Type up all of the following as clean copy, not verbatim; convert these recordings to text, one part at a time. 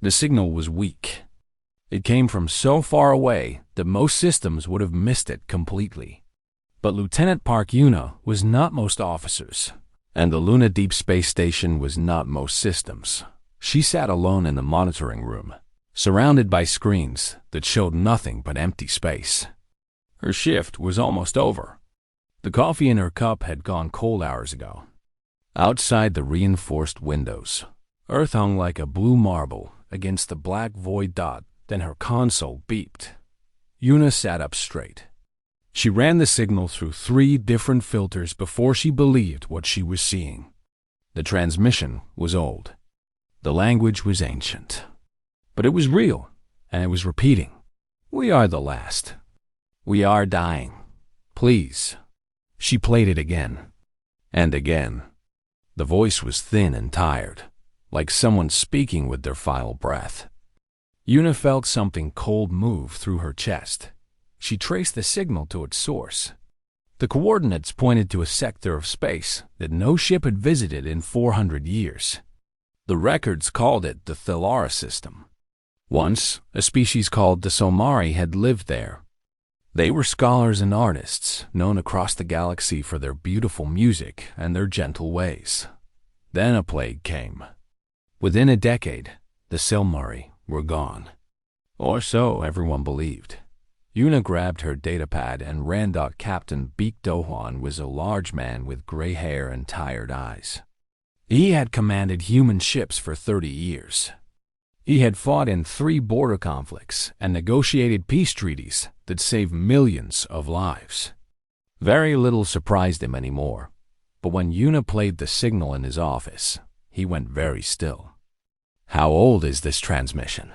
The signal was weak. It came from so far away that most systems would have missed it completely. But Lieutenant Park Yuna was not most officers, and the Luna Deep Space Station was not most systems. She sat alone in the monitoring room, surrounded by screens that showed nothing but empty space. Her shift was almost over. The coffee in her cup had gone cold hours ago. Outside the reinforced windows, Earth hung like a blue marble against the black void dot. Then her console beeped. Yuna sat up straight. She ran the signal through 3 different filters before she believed what she was seeing. The transmission was old. The language was ancient. But it was real, and it was repeating. We are the last. We are dying. Please. She played it again. And again. The voice was thin and tired, like someone speaking with their final breath. Yuna felt something cold move through her chest. She traced the signal to its source. The coordinates pointed to a sector of space that no ship had visited in 400 years. The records called it the Thelara system. Once, a species called the Somari had lived there. They were scholars and artists, known across the galaxy for their beautiful music and their gentle ways. Then a plague came. Within a decade, the Somari were gone. Or so everyone believed. Yuna grabbed her datapad and ran. Captain Beek Dohwan was a large man with gray hair and tired eyes. He had commanded human ships for 30 years. He had fought in 3 border conflicts and negotiated peace treaties that saved millions of lives. Very little surprised him anymore, but when Yuna played the signal in his office, he went very still. How old is this transmission?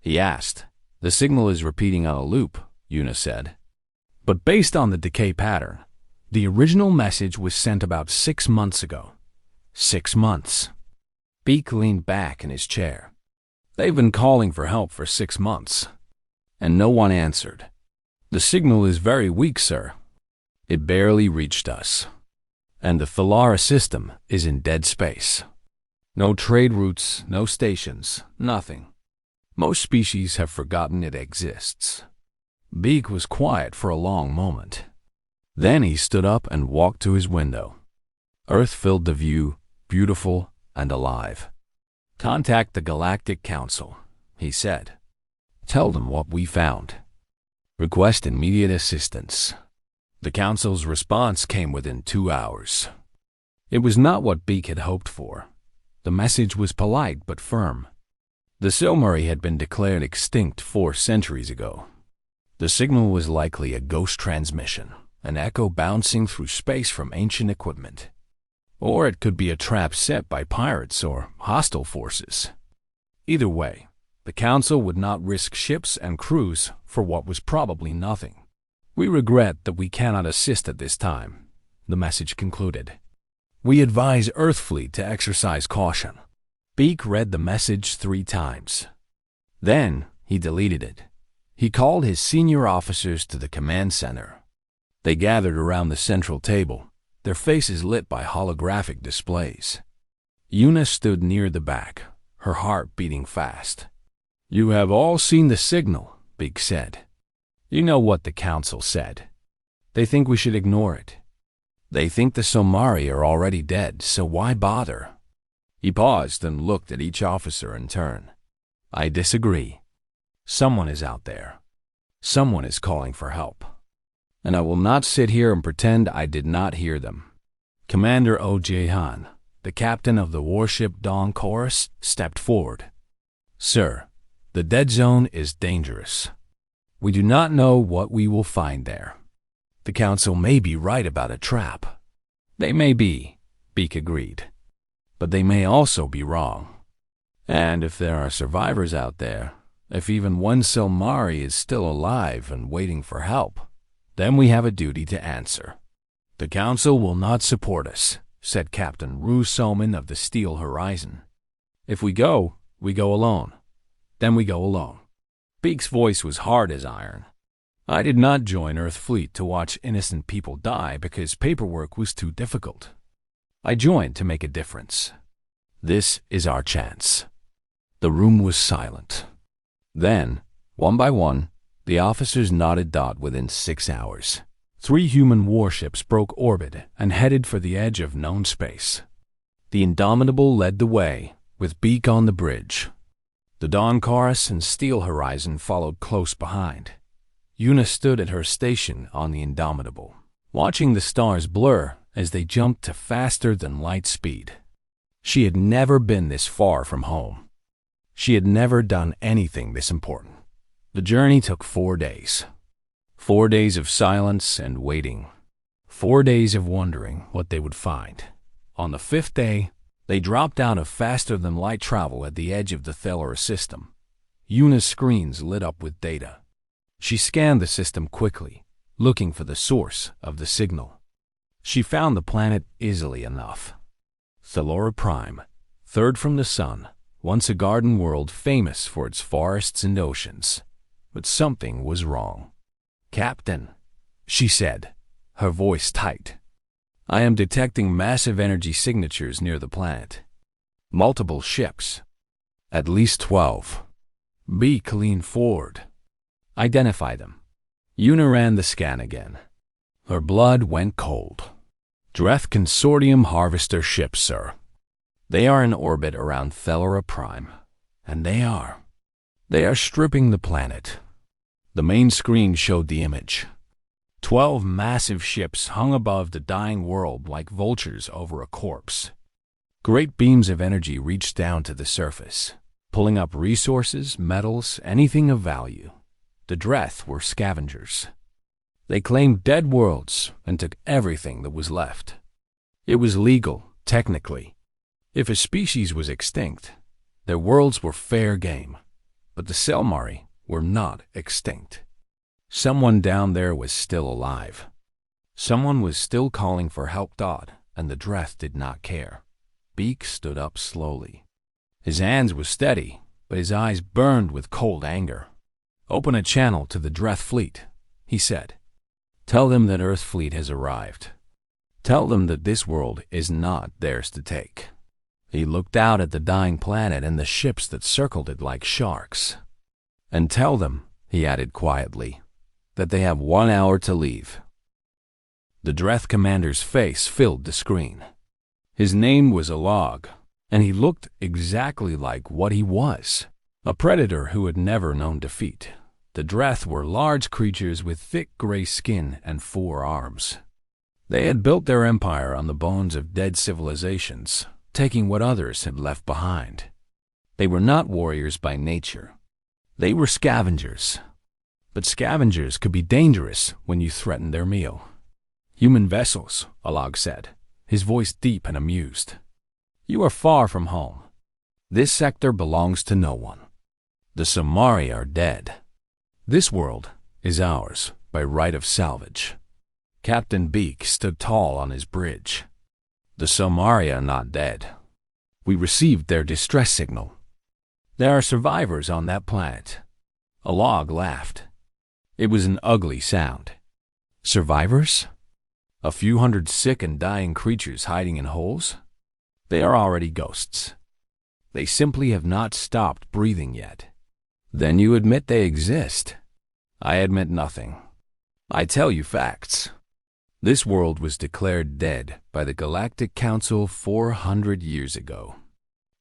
He asked. The signal is repeating on a loop, Yuna said. But based on the decay pattern, the original message was sent about 6 months ago. 6 months. Beek leaned back in his chair. They've been calling for help for 6 months, and no one answered. The signal is very weak, sir. It barely reached us. And the Thelara system is in dead space. No trade routes, no stations, nothing. Most species have forgotten it exists. Beek was quiet for a long moment. Then he stood up and walked to his window. Earth filled the view, beautiful and alive. Contact the Galactic Council, he said. Tell them what we found. Request immediate assistance. The Council's response came within 2 hours. It was not what Beek had hoped for. The message was polite but firm. The Somari had been declared extinct 4 centuries ago. The signal was likely a ghost transmission, an echo bouncing through space from ancient equipment. Or it could be a trap set by pirates or hostile forces. Either way, the Council would not risk ships and crews for what was probably nothing. We regret that we cannot assist at this time, the message concluded. We advise Earthfleet to exercise caution. Beek read the message 3 times. Then he deleted it. He called his senior officers to the command center. They gathered around the central table, their faces lit by holographic displays. Yuna stood near the back, her heart beating fast. You have all seen the signal, Beek said. You know what the Council said. They think we should ignore it. They think the Somari are already dead, so why bother? He paused and looked at each officer in turn. I disagree. Someone is out there. Someone is calling for help. And I will not sit here and pretend I did not hear them. Commander O. Jahan, the captain of the warship Dawn Chorus, stepped forward. Sir, the dead zone is dangerous. We do not know what we will find there. The Council may be right about a trap. They may be, Beek agreed. But they may also be wrong. And if there are survivors out there, if even one Somari is still alive and waiting for help, then we have a duty to answer. The Council will not support us, said Captain Ru Soman of the Steel Horizon. If we go alone. Then we go alone. Beek's voice was hard as iron. I did not join Earthfleet to watch innocent people die because paperwork was too difficult. I joined to make a difference. This is our chance. The room was silent. Then, one by one, the officers nodded dot within 6 hours. 3 human warships broke orbit and headed for the edge of known space. The Indomitable led the way, with Beak on the bridge. The Dawn Chorus and Steel Horizon followed close behind. Una stood at her station on the Indomitable, watching the stars blur as they jumped to faster-than-light speed. She had never been this far from home. She had never done anything this important. The journey took 4 days. 4 days of silence and waiting. 4 days of wondering what they would find. On the 5th day, they dropped out of faster-than-light travel at the edge of the Thelera system. Una's screens lit up with data. She scanned the system quickly, looking for the source of the signal. She found the planet easily enough. Thelera Prime, third from the sun, once a garden world famous for its forests and oceans. But something was wrong. "Captain," she said, her voice tight, "I am detecting massive energy signatures near the planet. Multiple ships. At least 12. Beak leaned forward. Identify them." Una ran the scan again. Her blood went cold. "Dreth Consortium Harvester ships, sir. They are in orbit around Thelera Prime, and they are stripping the planet." The main screen showed the image. 12 massive ships hung above the dying world like vultures over a corpse. Great beams of energy reached down to the surface, pulling up resources, metals, anything of value. The Dreth were scavengers. They claimed dead worlds and took everything that was left. It was legal, technically. If a species was extinct, their worlds were fair game. But the Selmari were not extinct. Someone down there was still alive. Someone was still calling for help, and the Dreth did not care. Beak stood up slowly. His hands were steady, but his eyes burned with cold anger. "Open a channel to the Dreth fleet," he said. "Tell them that Earth fleet has arrived. Tell them that this world is not theirs to take." He looked out at the dying planet and the ships that circled it like sharks. "And tell them," he added quietly, "that they have 1 hour to leave." The Dreth commander's face filled the screen. His name was a log, and he looked exactly like what he was, a predator who had never known defeat. The Dreth were large creatures with thick gray skin and 4 arms. They had built their empire on the bones of dead civilizations, taking what others had left behind. They were not warriors by nature. They were scavengers. But scavengers could be dangerous when you threatened their meal. "Human vessels," Alog said, his voice deep and amused. "You are far from home. This sector belongs to no one. The Samari are dead. This world is ours by right of salvage." Captain Beak stood tall on his bridge. "The Samari are not dead. We received their distress signal. There are survivors on that planet." Alog laughed. It was an ugly sound. "Survivors? A few hundred sick and dying creatures hiding in holes? They are already ghosts. They simply have not stopped breathing yet." "Then you admit they exist?" "I admit nothing. I tell you facts. This world was declared dead by the Galactic Council 400 years ago.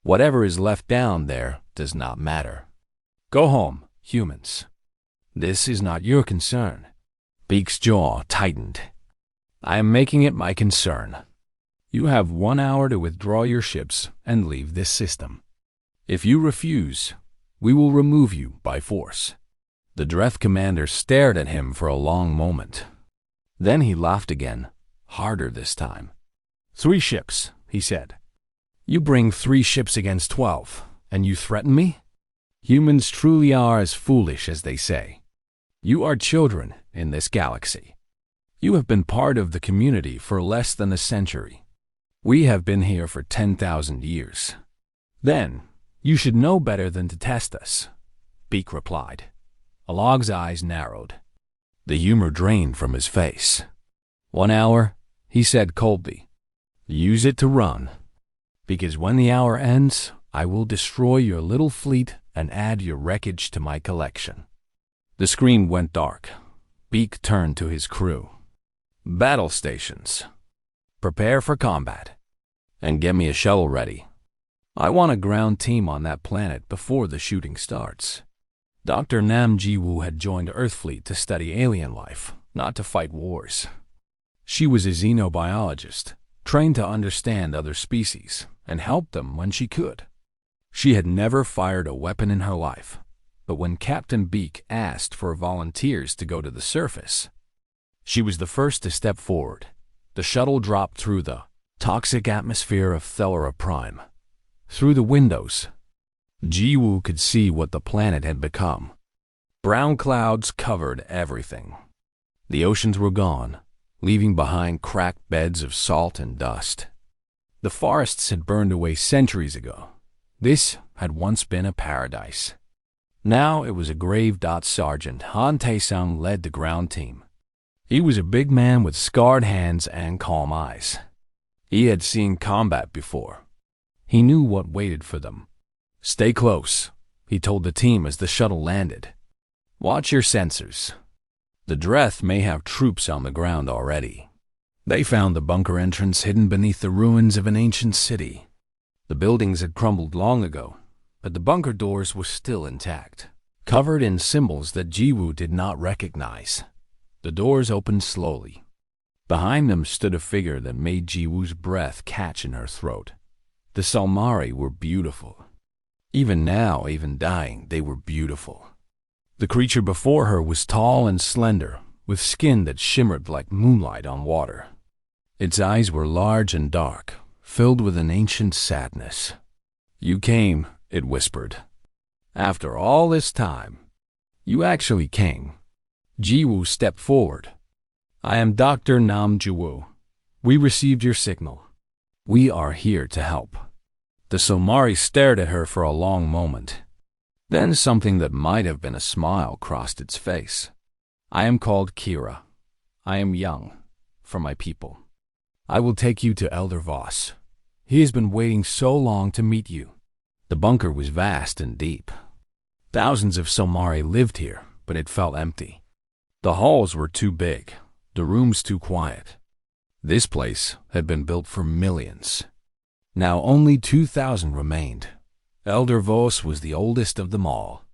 Whatever is left down there does not matter. Go home, humans. This is not your concern." Beak's jaw tightened. "I am making it my concern. You have 1 hour to withdraw your ships and leave this system. If you refuse, we will remove you by force." The Dreth commander stared at him for a long moment. Then he laughed again, harder this time. "3 ships," he said. "You bring 3 ships against 12, and you threaten me? Humans truly are as foolish as they say. You are children in this galaxy. You have been part of the community for less than a century. We have been here for 10,000 years. Then, you should know better than to test us," Beak replied. Alog's eyes narrowed. The humor drained from his face. "1 hour," he said coldly. "Use it to run. Because when the hour ends, I will destroy your little fleet and add your wreckage to my collection." The screen went dark. Beak turned to his crew. "Battle stations. Prepare for combat. And get me a shuttle ready. I want a ground team on that planet before the shooting starts." Dr. Nam Jiwoo had joined Earthfleet to study alien life, not to fight wars. She was a xenobiologist, trained to understand other species and help them when she could. She had never fired a weapon in her life, but when Captain Beak asked for volunteers to go to the surface, she was the first to step forward. The shuttle dropped through the toxic atmosphere of Thelera Prime. Through the windows, Jiwoo could see what the planet had become. Brown clouds covered everything. The oceans were gone, leaving behind cracked beds of salt and dust. The forests had burned away centuries ago. This had once been a paradise. Now it was a grave. Sergeant Han Taesung led the ground team. He was a big man with scarred hands and calm eyes. He had seen combat before. He knew what waited for them. "Stay close," he told the team as the shuttle landed. "Watch your sensors. The Dreth may have troops on the ground already." They found the bunker entrance hidden beneath the ruins of an ancient city. The buildings had crumbled long ago, but the bunker doors were still intact, covered in symbols that Jiwoo did not recognize. The doors opened slowly. Behind them stood a figure that made Jiwoo's breath catch in her throat. The Salmari were beautiful. Even now, even dying, they were beautiful. The creature before her was tall and slender, with skin that shimmered like moonlight on water. Its eyes were large and dark, filled with an ancient sadness. "You came," it whispered. "After all this time, you actually came." Jiwoo stepped forward. "I am Dr. Nam Jiwoo. We received your signal. We are here to help." The Salmari stared at her for a long moment. Then something that might have been a smile crossed its face. "I am called Kira. I am young, for my people. I will take you to Elder Voss. He has been waiting so long to meet you." The bunker was vast and deep. Thousands of Salmari lived here, but it felt empty. The halls were too big, the rooms too quiet. This place had been built for millions. Now only 2,000 remained. Elder Voss was the oldest of them all.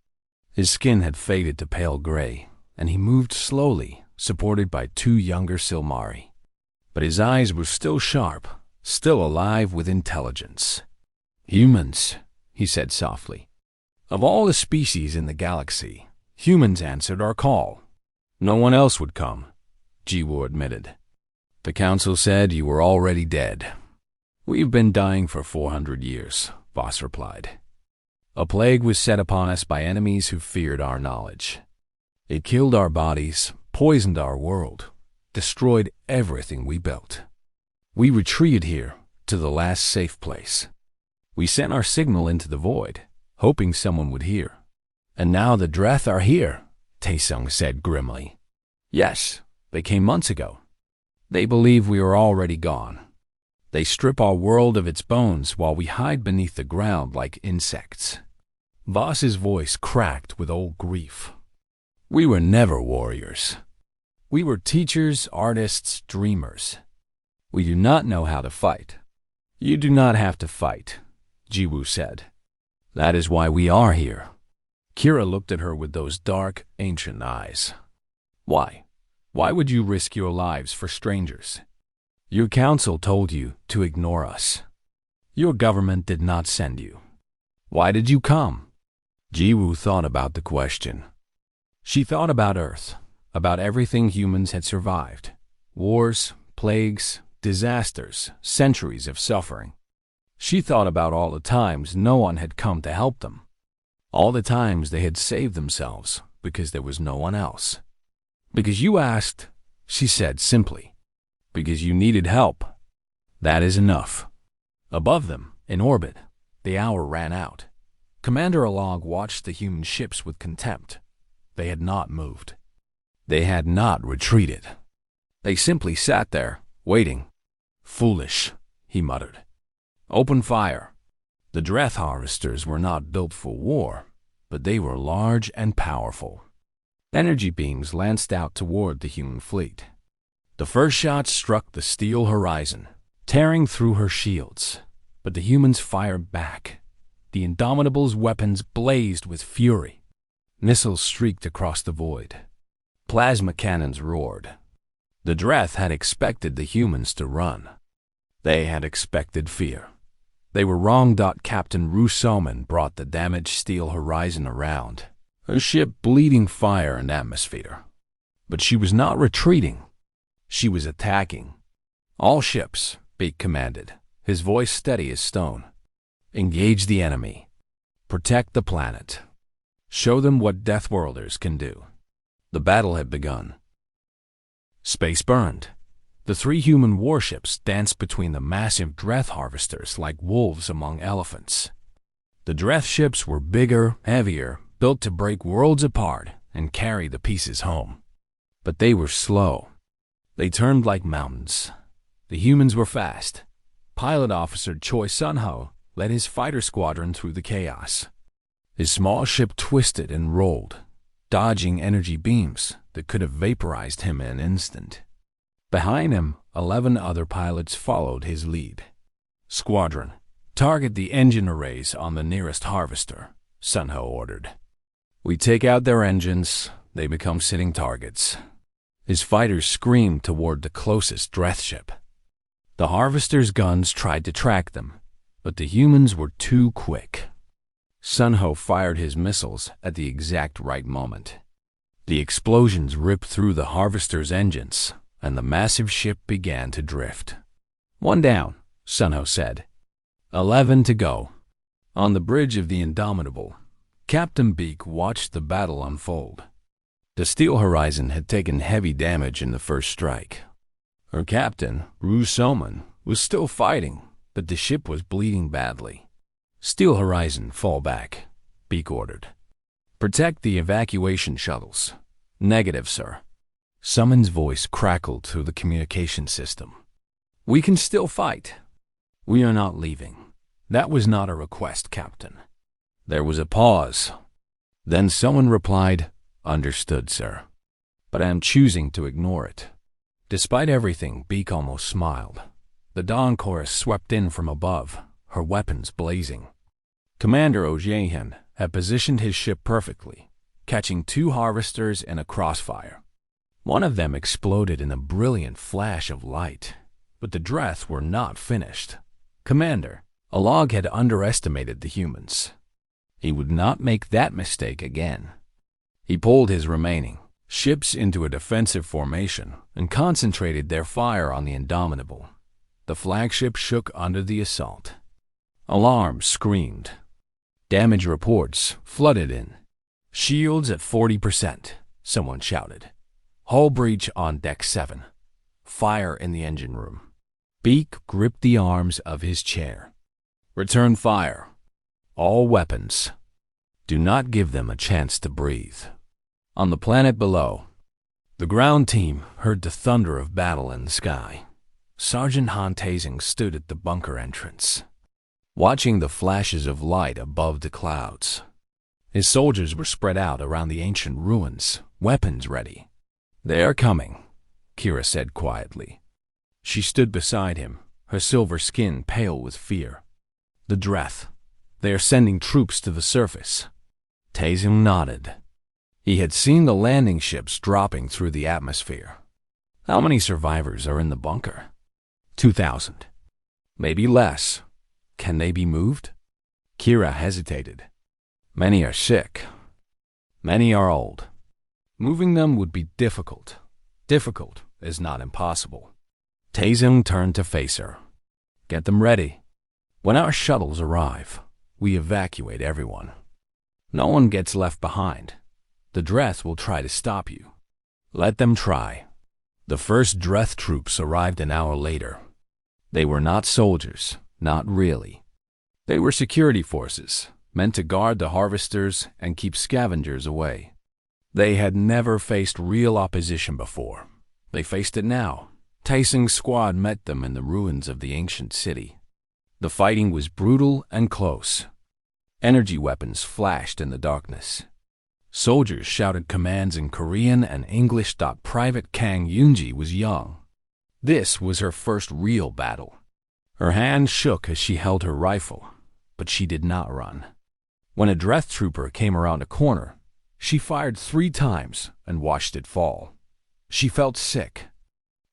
His skin had faded to pale gray, and he moved slowly, supported by 2 younger Salmari. But his eyes were still sharp, still alive with intelligence. "Humans," he said softly. "Of all the species in the galaxy, humans answered our call. No one else would come," Jiwoo admitted. "The council said you were already dead." "We've been dying for 400 years, Voss replied. "A plague was set upon us by enemies who feared our knowledge. It killed our bodies, poisoned our world, destroyed everything we built. We retreated here, to the last safe place. We sent our signal into the void, hoping someone would hear. And now the Dreth are here," Taesung said grimly. "Yes, they came months ago. They believe we are already gone. They strip our world of its bones while we hide beneath the ground like insects." Voss's voice cracked with old grief. "We were never warriors. We were teachers, artists, dreamers. We do not know how to fight." "You do not have to fight," Jiwoo said. "That is why we are here." Kira looked at her with those dark, ancient eyes. "Why? Why would you risk your lives for strangers? Your council told you to ignore us. Your government did not send you. Why did you come?" Jiwoo thought about the question. She thought about Earth, about everything humans had survived. Wars, plagues, disasters, centuries of suffering. She thought about all the times no one had come to help them. All the times they had saved themselves because there was no one else. "Because you asked," she said simply. "Because you needed help. That is enough." Above them, in orbit, the hour ran out. Commander Alog watched the human ships with contempt. They had not moved. They had not retreated. They simply sat there, waiting. "Foolish," he muttered. "Open fire." The Dreth harvesters were not built for war, but they were large and powerful. Energy beams lanced out toward the human fleet. The first shot struck the steel horizon, tearing through her shields, but the humans fired back. The Indomitable's weapons blazed with fury. Missiles streaked across the void. Plasma cannons roared. The Dreth had expected the humans to run. They had expected fear. They were wrong. Captain Rousseauman brought the damaged steel horizon around, her ship bleeding fire and atmosphere. But she was not retreating. She was attacking. All ships, Beak commanded, his voice steady as stone. Engage the enemy. Protect the planet. Show them what Deathworlders can do. The battle had begun. Space burned. The 3 human warships danced between the massive Dreth harvesters like wolves among elephants. The Dreth ships were bigger, heavier, built to break worlds apart and carry the pieces home. But they were slow. They turned like mountains. The humans were fast. Pilot Officer Choi Sun-ho led his fighter squadron through the chaos. His small ship twisted and rolled, dodging energy beams that could have vaporized him in an instant. Behind him, 11 other pilots followed his lead. Squadron, target the engine arrays on the nearest harvester, Sun-ho ordered. We take out their engines, they become sitting targets. His fighters screamed toward the closest Dreth ship. The harvester's guns tried to track them, but the humans were too quick. Sun-ho fired his missiles at the exact right moment. The explosions ripped through the harvester's engines, and the massive ship began to drift. 1 down, Sun-ho said. 11 to go. On the bridge of the Indomitable, Captain Beak watched the battle unfold. The steel horizon had taken heavy damage in the first strike. Her captain, Rousseauman, was still fighting, but the ship was bleeding badly. Steel horizon, fall back, Beak ordered. Protect the evacuation shuttles. Negative, sir. Summon's voice crackled through the communication system. We can still fight. We are not leaving. That was not a request, Captain. There was a pause. Then someone replied, Understood, sir. But I am choosing to ignore it. Despite everything, Beak almost smiled. The Dawn Chorus swept in from above, her weapons blazing. Commander Ojehan had positioned his ship perfectly, catching 2 harvesters in a crossfire. One of them exploded in a brilliant flash of light, but the Dreth were not finished. Commander, Alog had underestimated the humans. He would not make that mistake again. He pulled his remaining ships into a defensive formation and concentrated their fire on the Indomitable. The flagship shook under the assault. Alarms screamed. Damage reports flooded in. Shields at 40%, someone shouted. Hull breach on deck 7. Fire in the engine room. Beak gripped the arms of his chair. Return fire. All weapons. Do not give them a chance to breathe. On the planet below, the ground team heard the thunder of battle in the sky. Sergeant Han Tasing stood at the bunker entrance, watching the flashes of light above the clouds. His soldiers were spread out around the ancient ruins, weapons ready. They are coming, Kira said quietly. She stood beside him, her silver skin pale with fear. The Dreth. They are sending troops to the surface. Tasing nodded. He had seen the landing ships dropping through the atmosphere. How many survivors are in the bunker? 2,000. Maybe less. Can they be moved? Kira hesitated. Many are sick. Many are old. Moving them would be difficult. Difficult is not impossible. Taezung turned to face her. Get them ready. When our shuttles arrive, we evacuate everyone. No one gets left behind. The Dreth will try to stop you. Let them try. The first Dreth troops arrived an hour later. They were not soldiers, not really. They were security forces, meant to guard the harvesters and keep scavengers away. They had never faced real opposition before. They faced it now. Taesung's squad met them in the ruins of the ancient city. The fighting was brutal and close. Energy weapons flashed in the darkness. Soldiers shouted commands in Korean and English. Private Kang Yoonji was young. This was her first real battle. Her hand shook as she held her rifle, but she did not run. When a Dreth trooper came around a corner, she fired 3 times and watched it fall. She felt sick.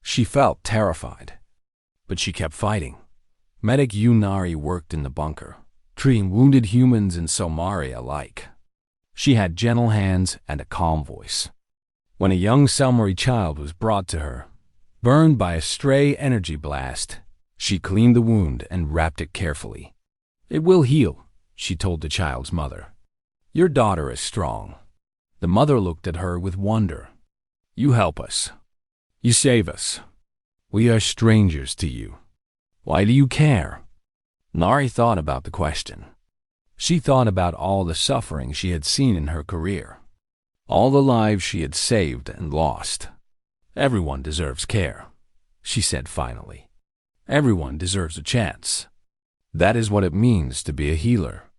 She felt terrified. But she kept fighting. Medic Yunari worked in the bunker, treating wounded humans and Somari alike. She had gentle hands and a calm voice. When a young Somari child was brought to her, burned by a stray energy blast, she cleaned the wound and wrapped it carefully. "It will heal," she told the child's mother. "Your daughter is strong." The mother looked at her with wonder. "You help us. You save us. We are strangers to you. Why do you care?" Nari thought about the question. She thought about all the suffering she had seen in her career, all the lives she had saved and lost. "Everyone deserves care," she said finally. "Everyone deserves a chance. That is what it means to be a healer."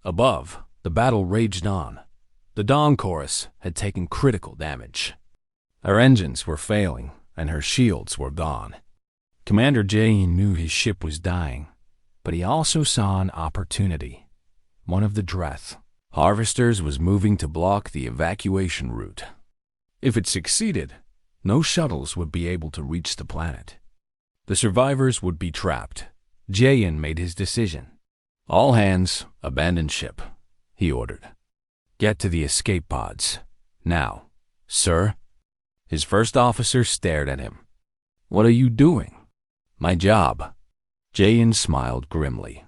Above, the battle raged on. The Dawn Chorus had taken critical damage. Her engines were failing, and her shields were gone. Commander Jae knew his ship was dying, but he also saw an opportunity. One of the Dreth harvesters was moving to block the evacuation route. If it succeeded, no shuttles would be able to reach the planet. The survivors would be trapped. Jae made his decision. "All hands, abandon ship," he ordered. "Get to the escape pods. Now, sir." His first officer stared at him. "What are you doing?" "My job." Jae smiled grimly.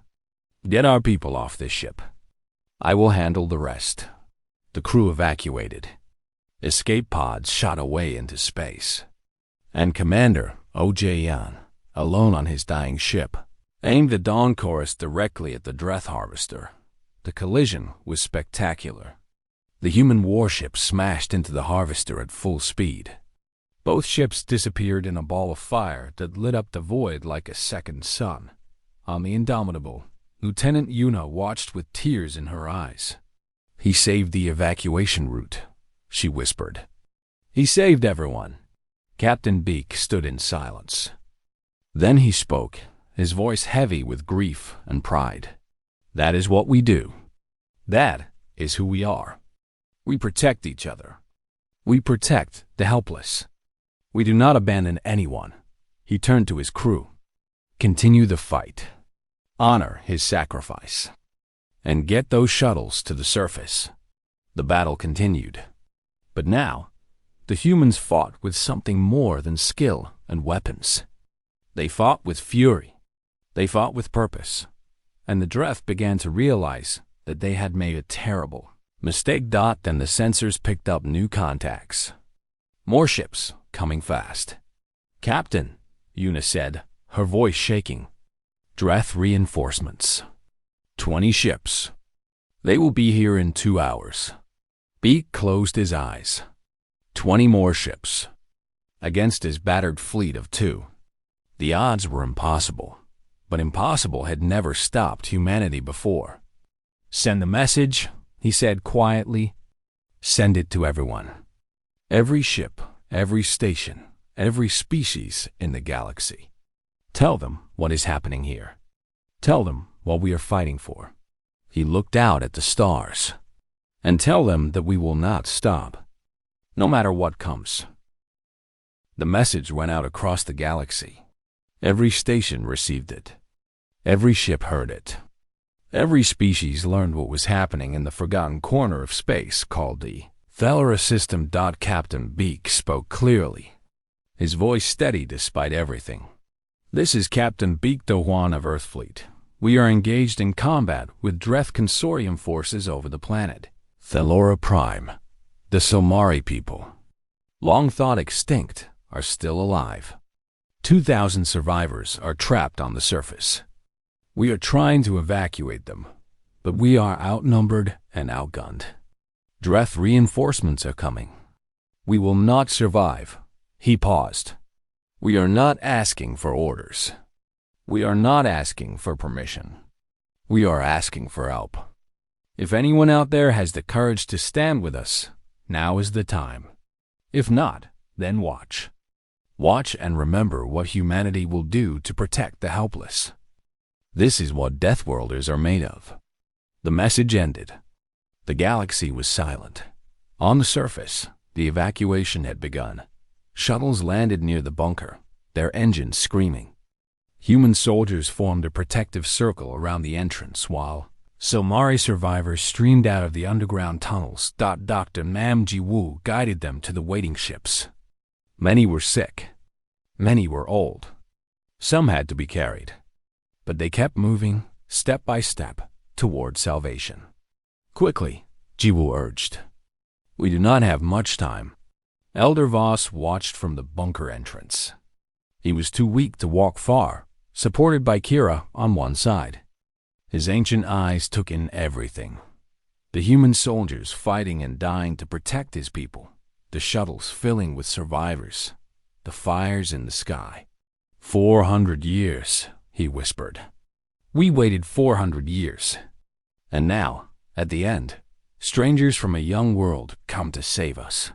"Get our people off this ship. I will handle the rest." The crew evacuated. Escape pods shot away into space. And Commander Oh Jae-yan, alone on his dying ship, aimed the Dawn Chorus directly at the Dreth harvester. The collision was spectacular. The human warship smashed into the harvester at full speed. Both ships disappeared in a ball of fire that lit up the void like a second sun. On the Indomitable, Lieutenant Yuna watched with tears in her eyes. "He saved the evacuation route," she whispered. "He saved everyone." Captain Beak stood in silence. Then he spoke, his voice heavy with grief and pride. "That is what we do. That is who we are. We protect each other. We protect the helpless. We do not abandon anyone." He turned to his crew. "Continue the fight. Honor his sacrifice. And get those shuttles to the surface." The battle continued. But now, the humans fought with something more than skill and weapons. They fought with fury. They fought with purpose. And the Dreth began to realize that they had made a terrible mistake. Then the sensors picked up new contacts. More ships coming fast. "Captain," Yuna said, her voice shaking. "Dreth reinforcements. 20 ships. They will be here in 2 hours." Beak closed his eyes. 20 more ships. Against his battered fleet of 2. The odds were impossible. But impossible had never stopped humanity before. "Send the message," he said quietly. "Send it to everyone. Every ship, every station, every species in the galaxy. Tell them what is happening here. Tell them what we are fighting for." He looked out at the stars. "And tell them that we will not stop, no matter what comes." The message went out across the galaxy. Every station received it. Every ship heard it. Every species learned what was happening in the forgotten corner of space called the Thelera system. Captain Beak spoke clearly, his voice steady despite everything. "This is Captain Beak Do-hwan of Earthfleet. We are engaged in combat with Dreth Consortium forces over the planet Thelera Prime. The Somari people, long thought extinct, are still alive. 2,000 survivors are trapped on the surface. We are trying to evacuate them, but we are outnumbered and outgunned. Dreth reinforcements are coming. We will not survive." He paused. "We are not asking for orders. We are not asking for permission. We are asking for help. If anyone out there has the courage to stand with us, now is the time. If not, then watch. Watch and remember what humanity will do to protect the helpless. This is what Deathworlders are made of. The message ended. The galaxy was silent. On the surface, the evacuation had begun. Shuttles landed near the bunker, their engines screaming. Human soldiers formed a protective circle around the entrance while Somari survivors streamed out of the underground tunnels. Dr. Nam Ji-woo guided them to the waiting ships. Many were sick. Many were old. Some had to be carried. But they kept moving, step by step, toward salvation. Quickly, Ji-woo urged. We do not have much time. Elder Voss watched from the bunker entrance. He was too weak to walk far, supported by Kira on one side. His ancient eyes took in everything. The human soldiers fighting and dying to protect his people, the shuttles filling with survivors, the fires in the sky. 400 years, he whispered. We waited 400 years. And now, at the end, strangers from a young world come to save us.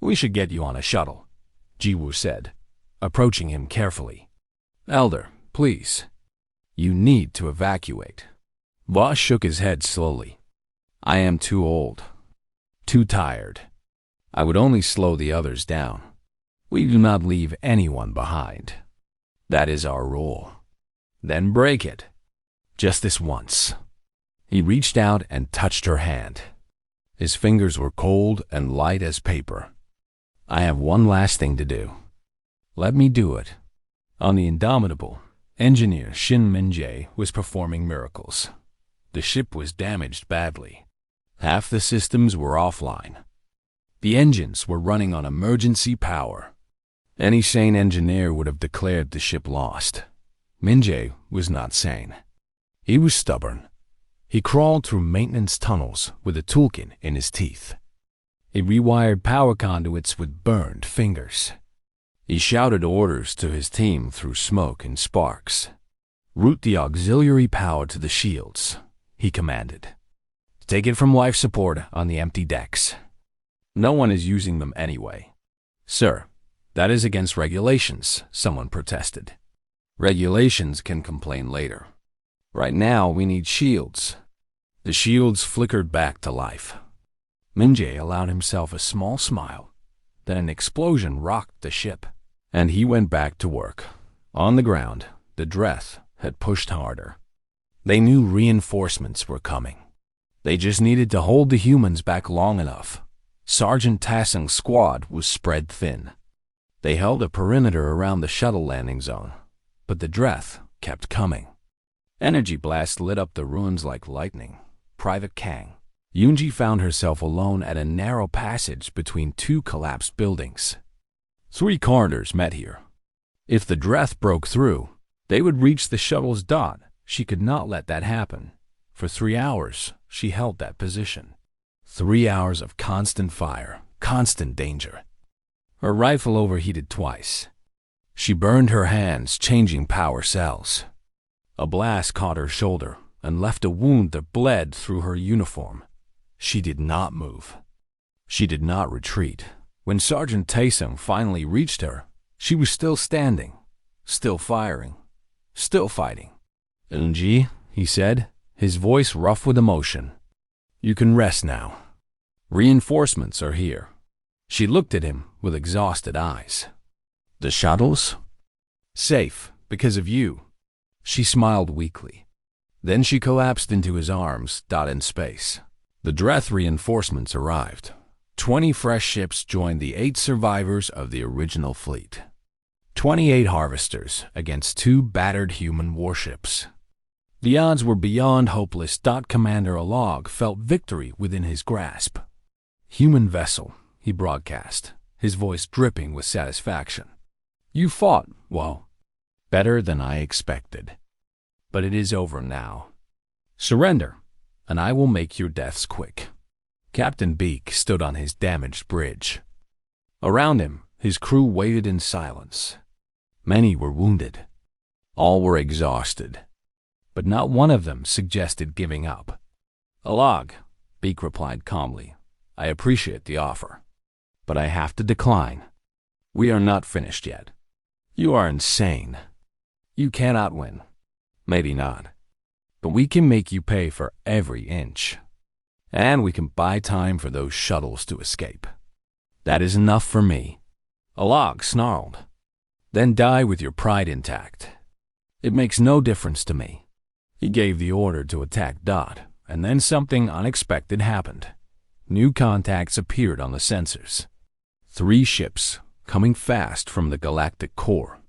We should get you on a shuttle, Ji-woo said, approaching him carefully. Elder, please. You need to evacuate. Voss shook his head slowly. I am too old. Too tired. I would only slow the others down. We do not leave anyone behind. That is our rule. Then break it. Just this once. He reached out and touched her hand. His fingers were cold and light as paper. I have one last thing to do. Let me do it. On the Indomitable, engineer Shin Min-jae was performing miracles. The ship was damaged badly. Half the systems were offline. The engines were running on emergency power. Any sane engineer would have declared the ship lost. Min-jae was not sane. He was stubborn. He crawled through maintenance tunnels with a toolkit in his teeth. He rewired power conduits with burned fingers. He shouted orders to his team through smoke and sparks. Route the auxiliary power to the shields, he commanded. Take it from life support on the empty decks. No one is using them anyway. Sir, that is against regulations, someone protested. Regulations can complain later. Right now we need shields. The shields flickered back to life. Min-jae allowed himself a small smile. Then an explosion rocked the ship, and he went back to work. On the ground, the Dreth had pushed harder. They knew reinforcements were coming. They just needed to hold the humans back long enough. Sergeant Tassing's squad was spread thin. They held a perimeter around the shuttle landing zone, but the Dreth kept coming. Energy blasts lit up the ruins like lightning. Private Kang. Yoonji found herself alone at a narrow passage between two collapsed buildings. 3 corridors met here. If the Dreth broke through, they would reach the shuttle's dot. She could not let that happen. For 3 hours, she held that position. 3 hours of constant fire, constant danger. Her rifle overheated twice. She burned her hands, changing power cells. A blast caught her shoulder and left a wound that bled through her uniform. She did not move. She did not retreat. When Sergeant Taesung finally reached her, she was still standing, still firing, still fighting. Eunji, he said, his voice rough with emotion. You can rest now. Reinforcements are here. She looked at him with exhausted eyes. The shuttles? Safe, because of you. She smiled weakly. Then she collapsed into his arms, in space. The Dreth reinforcements arrived. 20 fresh ships joined the 8 survivors of the original fleet. 28 harvesters against 2 battered human warships. The odds were beyond hopeless. Commander Alog felt victory within his grasp. Human vessel, he broadcast, his voice dripping with satisfaction. You fought, well, better than I expected. But it is over now. Surrender, and I will make your deaths quick. Captain Beak stood on his damaged bridge. Around him, his crew waited in silence. Many were wounded. All were exhausted, but not one of them suggested giving up. "Alag," Beak replied calmly, "I appreciate the offer, but I have to decline. We are not finished yet." "You are insane. You cannot win." "Maybe not, but we can make you pay for every inch. And we can buy time for those shuttles to escape. That is enough for me." Alag snarled. "Then die with your pride intact. It makes no difference to me." He gave the order to attack Dot, and then something unexpected happened. New contacts appeared on the sensors. 3 ships, coming fast from the galactic core.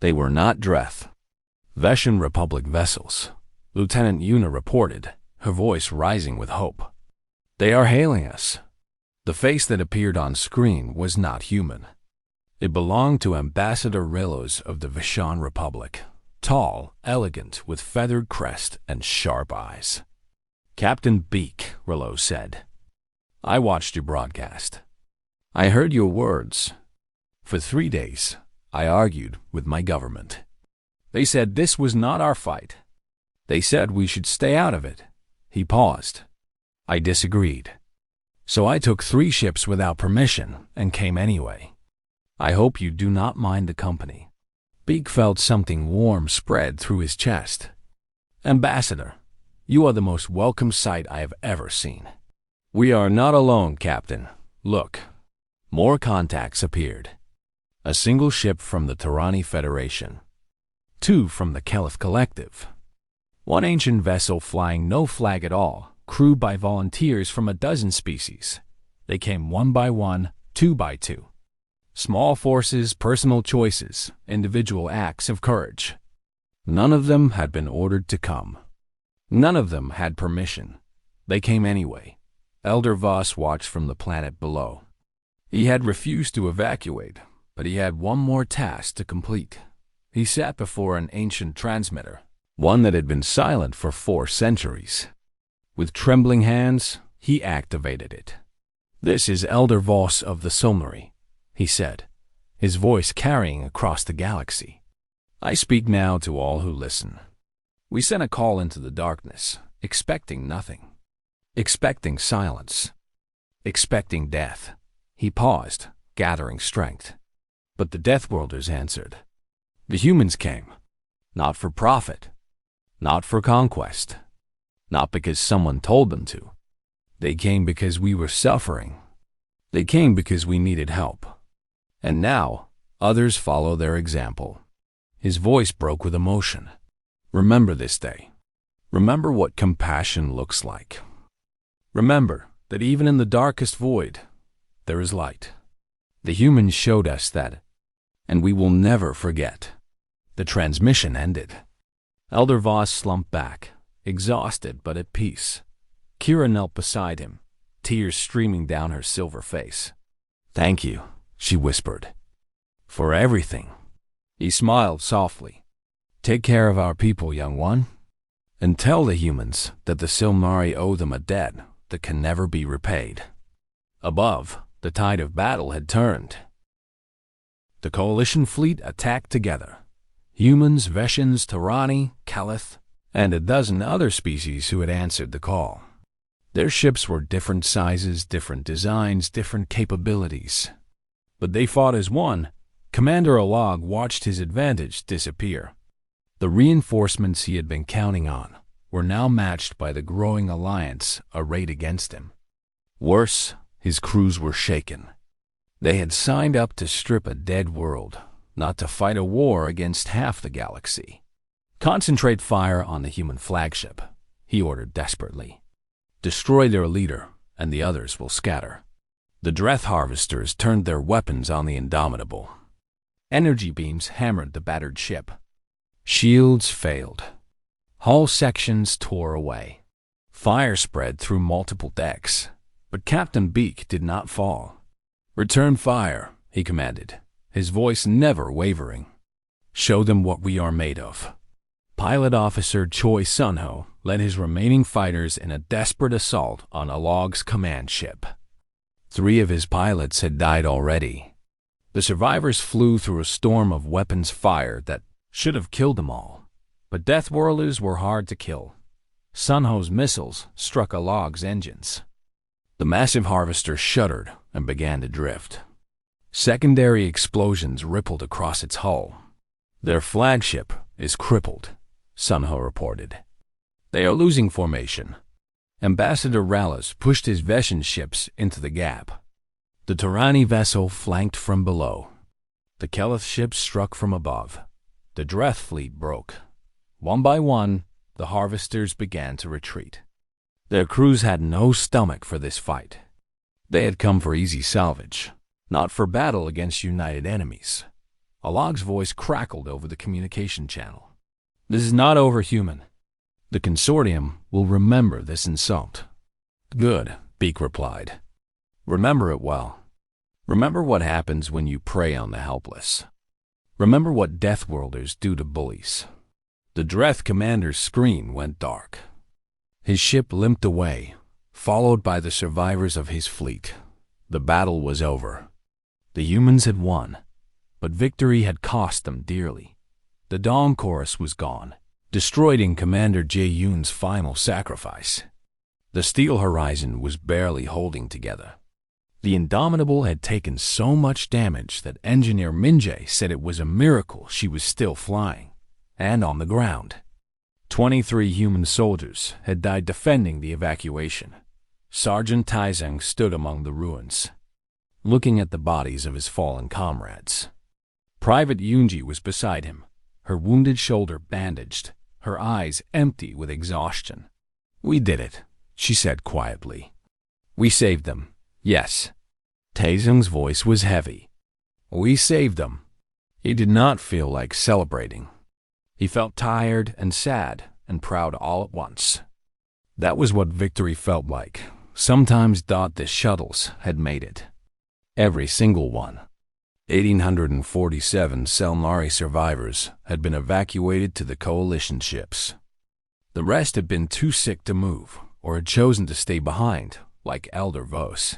They were not Dreth. Veshan Republic vessels, Lieutenant Yuna reported, her voice rising with hope. "They are hailing us." The face that appeared on screen was not human. It belonged to Ambassador Rillos of the Veshan Republic, tall, elegant, with feathered crest and sharp eyes. "Captain Beak," Rillos said, "I watched your broadcast. I heard your words. For 3 days, I argued with my government. They said this was not our fight. They said we should stay out of it." He paused. "I disagreed. So I took 3 ships without permission and came anyway. I hope you do not mind the company." Beak felt something warm spread through his chest. "Ambassador, you are the most welcome sight I have ever seen." "We are not alone, Captain. Look." More contacts appeared. A single ship from the Terani Federation. 2 from the Kelith Collective. 1 ancient vessel flying no flag at all, crewed by volunteers from a dozen species. They came 1 by 1, 2 by 2. Small forces, personal choices, individual acts of courage. None of them had been ordered to come. None of them had permission. They came anyway. Elder Voss watched from the planet below. He had refused to evacuate, but he had one more task to complete. He sat before an ancient transmitter, one that had been silent for 4 centuries. With trembling hands, he activated it. "This is Elder Voss of the Somnary," he said, his voice carrying across the galaxy. "I speak now to all who listen. We sent a call into the darkness, expecting nothing. Expecting silence. Expecting death." He paused, gathering strength. But the Deathworlders answered. The humans came. Not for profit. Not for conquest. Not because someone told them to. They came because we were suffering. They came because we needed help. And now, others follow their example. His voice broke with emotion. Remember this day. Remember what compassion looks like. Remember that even in the darkest void, there is light. The humans showed us that, and we will never forget. The transmission ended. Elder Voss slumped back, exhausted but at peace. Kira knelt beside him, tears streaming down her silver face. "Thank you," she whispered. "For everything." He smiled softly. "Take care of our people, young one, and tell the humans that the Silmari owe them a debt that can never be repaid." Above, the tide of battle had turned. The coalition fleet attacked together. Humans, Veshans, Terani, Kelith, and a dozen other species who had answered the call. Their ships were different sizes, different designs, different capabilities. But they fought as one. Commander Alag watched his advantage disappear. The reinforcements he had been counting on were now matched by the growing alliance arrayed against him. Worse, his crews were shaken. They had signed up to strip a dead world, not to fight a war against half the galaxy. "Concentrate fire on the human flagship," he ordered desperately. "Destroy their leader, and the others will scatter." The Dreth harvesters turned their weapons on the Indomitable. Energy beams hammered the battered ship. Shields failed. Hull sections tore away. Fire spread through multiple decks, but Captain Beak did not fall. "Return fire," he commanded, his voice never wavering. "Show them what we are made of." Pilot Officer Choi Sunho led his remaining fighters in a desperate assault on Alag's command ship. 3 of his pilots had died already. The survivors flew through a storm of weapons fire that should have killed them all. But Deathworlders were hard to kill. Sunho's missiles struck a log's engines. The massive harvester shuddered and began to drift. Secondary explosions rippled across its hull. Their flagship is crippled, Sunho reported. They are losing formation. Ambassador Rallis pushed his Veshan ships into the gap. The Terani vessel flanked from below. The Keleth ships struck from above. The Dreth fleet broke. One by one, the harvesters began to retreat. Their crews had no stomach for this fight. They had come for easy salvage, not for battle against united enemies. A log's voice crackled over the communication channel. This is not over, human. The consortium will remember this insult. Good, Beak replied. Remember it well. Remember what happens when you prey on the helpless. Remember what Deathworlders do to bullies. The Dreth commander's screen went dark. His ship limped away, followed by the survivors of his fleet. The battle was over. The humans had won, but victory had cost them dearly. The Dawn Chorus was gone, destroyed in Commander Jae-yoon's final sacrifice. The Steel Horizon was barely holding together. The Indomitable had taken so much damage that Engineer Minjae said it was a miracle she was still flying, and on the ground. 23 human soldiers had died defending the evacuation. Sergeant Taizeng stood among the ruins, looking at the bodies of his fallen comrades. Private Yoonji was beside him, her wounded shoulder bandaged, her eyes empty with exhaustion. We did it, she said quietly. We saved them, yes. Taizeng's voice was heavy. We saved them. He did not feel like celebrating. He felt tired and sad and proud all at once. That was what victory felt like. Sometimes thought the shuttles had made it. Every single one. 1,847 Selnari survivors had been evacuated to the coalition ships. The rest had been too sick to move or had chosen to stay behind, like Elder Vos.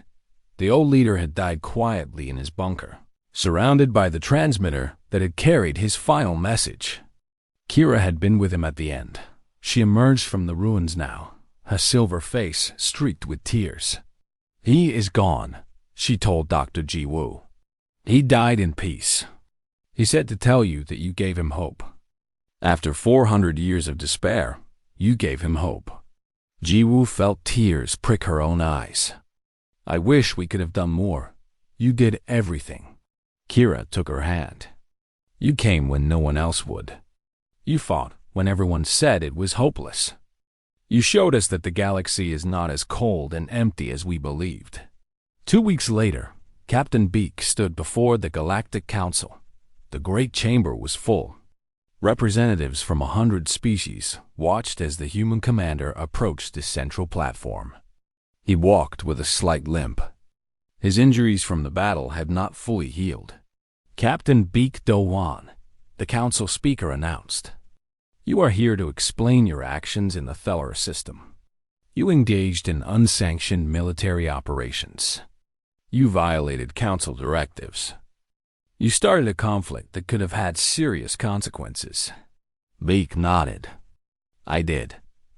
The old leader had died quietly in his bunker, surrounded by the transmitter that had carried his final message. Kira had been with him at the end. She emerged from the ruins now, her silver face streaked with tears. He is gone, she told Dr. Ji-woo. He died in peace. He said to tell you that you gave him hope. After 400 years of despair, you gave him hope. Ji-woo felt tears prick her own eyes. I wish we could have done more. You did everything. Kira took her hand. You came when no one else would. You fought when everyone said it was hopeless. You showed us that the galaxy is not as cold and empty as we believed. 2 weeks later, Captain Beak stood before the Galactic Council. The great chamber was full. Representatives from 100 species watched as the human commander approached the central platform. He walked with a slight limp. His injuries from the battle had not fully healed. Captain Beak Do-wan, the council speaker, announced, You are here to explain your actions in the Thelera system. You engaged in unsanctioned military operations. You violated council directives. You started a conflict that could have had serious consequences. Beak nodded. I did.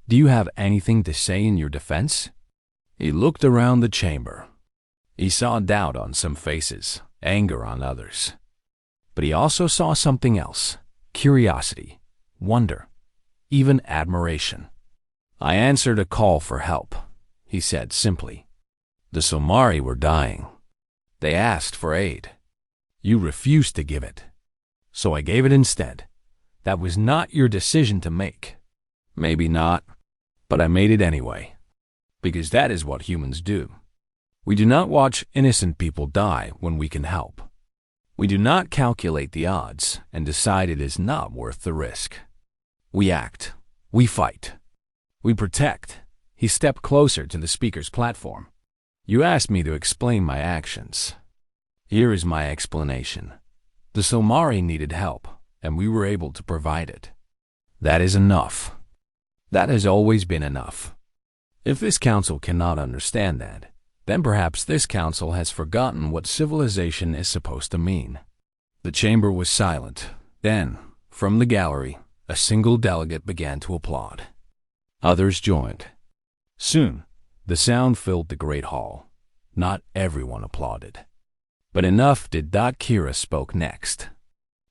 Do you have anything to say in your defense? He looked around the chamber. He saw doubt on some faces, anger on others. But he also saw something else, curiosity, wonder, even admiration. I answered a call for help, he said simply. The Somari were dying. They asked for aid. You refused to give it. So I gave it instead. That was not your decision to make. Maybe not, but I made it anyway. Because that is what humans do. We do not watch innocent people die when we can help. We do not calculate the odds and decide it is not worth the risk. We act. We fight. We protect. He stepped closer to the speaker's platform. You asked me to explain my actions. Here is my explanation. The Somari needed help, and we were able to provide it. That is enough. That has always been enough. If this council cannot understand that, then perhaps this council has forgotten what civilization is supposed to mean. The chamber was silent. Then, From the gallery, a single delegate began to applaud. Others joined. Soon, the sound filled the great hall. Not everyone applauded. But enough did that Kira spoke next.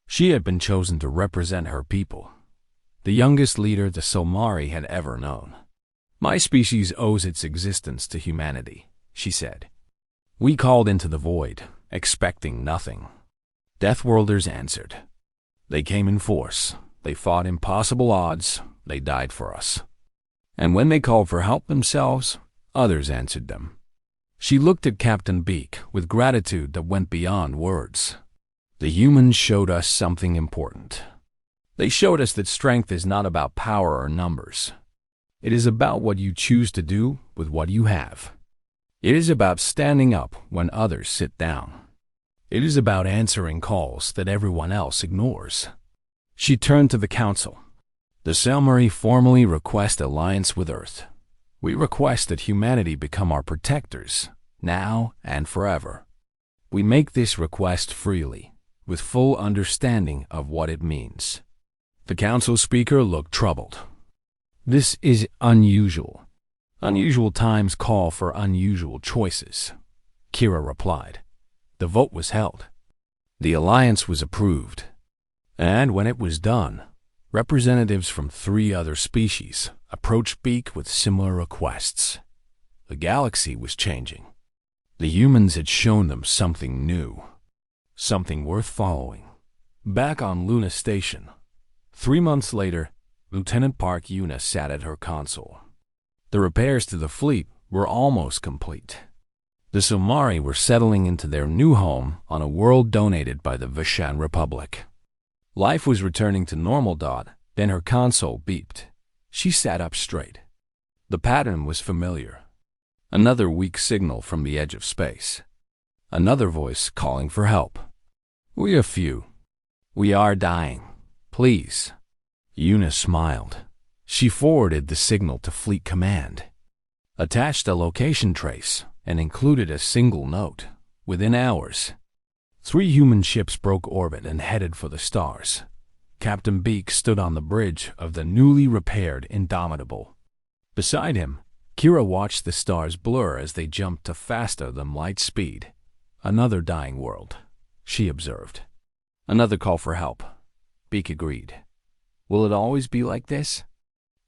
She had been chosen to represent her people, the youngest leader the Solmari had ever known. My species owes its existence to humanity, she said. We called into the void, expecting nothing. Deathworlders answered. They came in force. They fought impossible odds. They died for us. And when they called for help themselves, others answered them. She looked at Captain Beak with gratitude that went beyond words. The humans showed us something important. They showed us that strength is not about power or numbers. It is about what you choose to do with what you have. It is about standing up when others sit down. It is about answering calls that everyone else ignores. She turned to the council. The Selmari formally request alliance with Earth. We request that humanity become our protectors, now and forever. We make this request freely, with full understanding of what it means. The council speaker looked troubled. This is unusual. Unusual times call for unusual choices, Kira replied. The vote was held. The alliance was approved. And when it was done, representatives from 3 other species approached Beak with similar requests. The galaxy was changing. The humans had shown them something new, something worth following. Back on Luna Station, 3 months later, Lieutenant Park Yuna sat at her console. The repairs to the fleet were almost complete. The Solmari were settling into their new home on a world donated by the Vishan Republic. Life was returning to normal. Then her console beeped. She sat up straight. The pattern was familiar. Another weak signal from the edge of space. Another voice calling for help. We are few. We are dying. Please. Yuna smiled. She forwarded the signal to Fleet Command, attached a location trace, and included a single note. Within hours, 3 human ships broke orbit and headed for the stars. Captain Beak stood on the bridge of the newly repaired Indomitable. Beside him, Kira watched the stars blur as they jumped to faster than light speed. Another dying world, she observed. Another call for help. Beak agreed. Will it always be like this?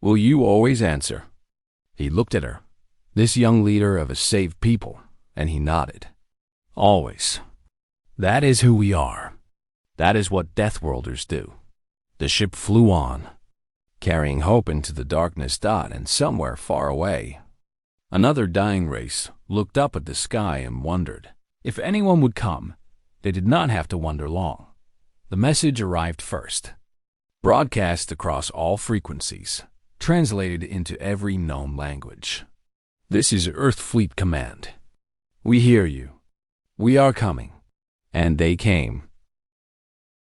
Will you always answer? He looked at her, this young leader of a saved people, and he nodded. Always. That is who we are. That is what Deathworlders do. The ship flew on, carrying hope into the darkness. And somewhere far away, another dying race looked up at the sky and wondered. If anyone would come, they did not have to wonder long. The message arrived first, broadcast across all frequencies, translated into every known language. This is Earth Fleet Command. We hear you. We are coming. And they came.